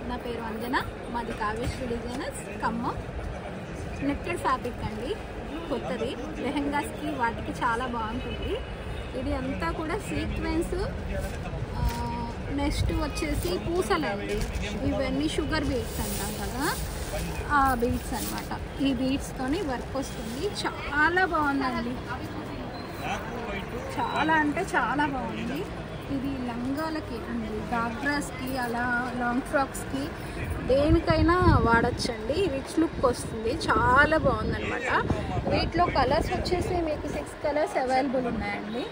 నా పేరు అంజన, మాది Kavyasri designers Khammam. Netted fabric అండి, కొత్తది. లెహెంగాస్కి వాటికి చాలా బాగుంటుంది. ఇది అంతా కూడా సీక్వెన్స్. నెక్స్ట్ వచ్చేసి పూసలండి, ఇవన్నీ షుగర్ బీడ్స్ అంటాం కదా, ఆ బీడ్స్ అనమాట. ఈ బీడ్స్తోని వర్క్ వస్తుంది. చాలా బాగుందండి, చాలా అంటే చాలా బాగుంది. ఇది లంగాలకి అండి, గాగ్రాస్కి, అలా లాంగ్ ఫ్రాక్స్కి, దేనికైనా వాడచ్చండి. రిచ్ లుక్ వస్తుంది, చాలా బాగుందనమాట. వీటిలో కలర్స్ వచ్చేసి మీకు 6 కలర్స్ అవైలబుల్ ఉన్నాయండి.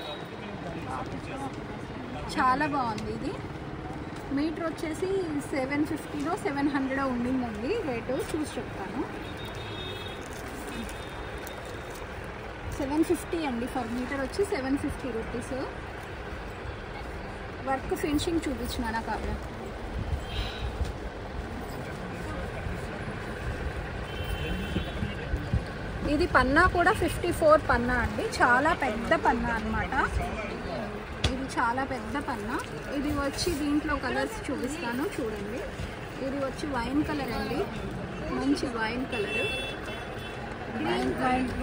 చాలా బాగుంది. ఇది మీటర్ వచ్చేసి 750 700 ఉండిందండి రేటు. చూసి చెప్తాను. 750 అండి, ఫర్ మీటర్ వచ్చి 750 రూపీస్. వర్క్ ఫినిషింగ్ చూపించినానా కావ్య? ఇది పన్నా కూడా 54 పన్నా అండి, చాలా పెద్ద పన్నా అన్నమాట. ఇది చాలా పెద్ద పన్నా. ఇది వచ్చి దీంట్లో కలర్స్ చూపిస్తాను చూడండి. ఇది వచ్చి వైన్ కలర్ అండి, మంచి వైన్ కలర్,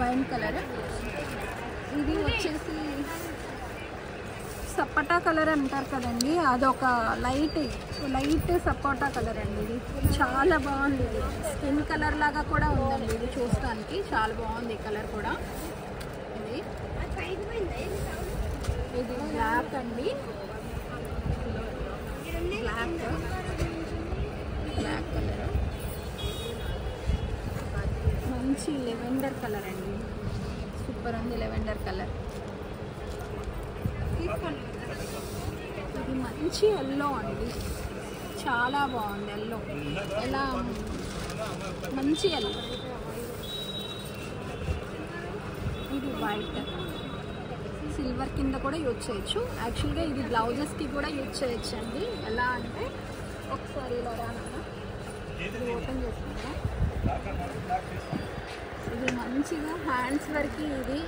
వైన్ కలర్. ఇది వచ్చేసి సపోటా కలర్ అంటారు కదండి, అదొక లైట్ సపోటా కలర్ అండి. ఇది చాలా బాగుంది. ఇది స్కిన్ కలర్ లాగా కూడా ఉందండి. ఇది చూడటానికి చాలా బాగుంది కలర్ కూడా. ఇది బ్లాక్ అండి, బ్లాక్ కలర్, మంచి లెవెండర్ కలర్ అండి, సూపర్ ఉంది లెవెండర్ కలర్. ఇది మంచి ఎల్లో అండి, చాలా బాగుంది ఎల్లో. ఎలా మంచి ఎల్లో. ఇది వైట్, సిల్వర్ కింద కూడా యూజ్ చేయొచ్చు. యాక్చువల్గా ఇది బ్లౌజెస్కి కూడా యూజ్ చేయొచ్చు అండి. ఎలా అంటే ఒకసారి ఇలా రానా, ఇది ఓపెన్ చేసుకుంటా. ఇది మంచిగా హ్యాండ్స్ వరకు ఇది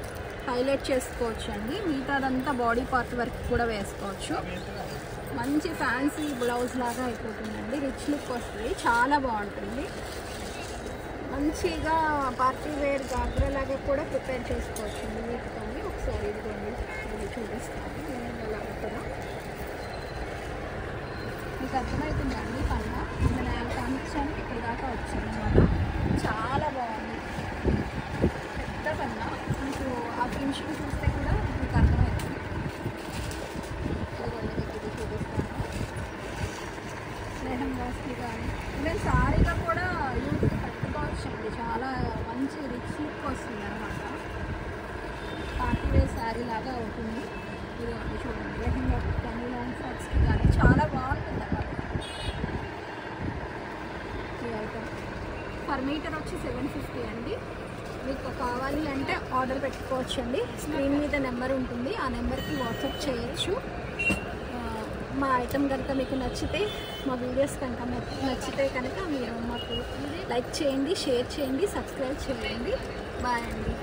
హైలైట్ చేసుకోవచ్చు అండి. మిగతాదంతా బాడీ పార్ట్ వరకు కూడా వేసుకోవచ్చు. మంచి ఫ్యాన్సీ బ్లౌజ్ లాగా అయిపోతుందండి. రిచ్ లుక్ వస్తుంది, చాలా బాగుంటుంది. మంచిగా పార్టీ వేర్ గాగ్రా లాగా కూడా ప్రిపేర్ చేసుకోవచ్చు అండి వీటితో. ఒకసారి ఇదిగోండి, ఇది చూపిస్తాను ఎలా అవుతుందో. మీకు అర్థమవుతుందండి పన్నా? నేను కనిపించాను ఇక్కడ దాకా వచ్చాను అనమాట. చాలా బాగుంది, పెద్ద పన్నా. మీకు ఆ ఫినిషింగ్ చూస్తే కూడా మీకు అర్థమవుతుంది. ఇది చూపిస్తాను. లెహంగాస్కి కానీ నేను సారీగా కూడా యూత్కి కట్టుకోవచ్చు అండి. చాలా మంచి రిచ్ లుక్ వస్తుంది అనమాట. పార్టీ వేర్ శారీ లాగా అవుతుంది. ఇది చూడండి, లెహంగా కానీ లాంగ్ ఫ్రాక్స్కి కానీ చాలా బాగుంటుంది అన్నమాట. ఈ ఐటమ్ పర్ మీటర్ వచ్చి 750 అండి. మీకు కావాలి అంటే ఆర్డర్ పెట్టుకోవచ్చు అండి. స్క్రీన్ మీద నెంబర్ ఉంటుంది, ఆ నెంబర్కి వాట్సాప్ చేయొచ్చు. మా ఐటమ్ కనుక మీకు నచ్చితే, మా వీడియోస్ కనుక నచ్చితే కనుక మీరు మాకు లైక్ చేయండి, షేర్ చేయండి, సబ్స్క్రైబ్ చేయండి. బాయ్ అండి.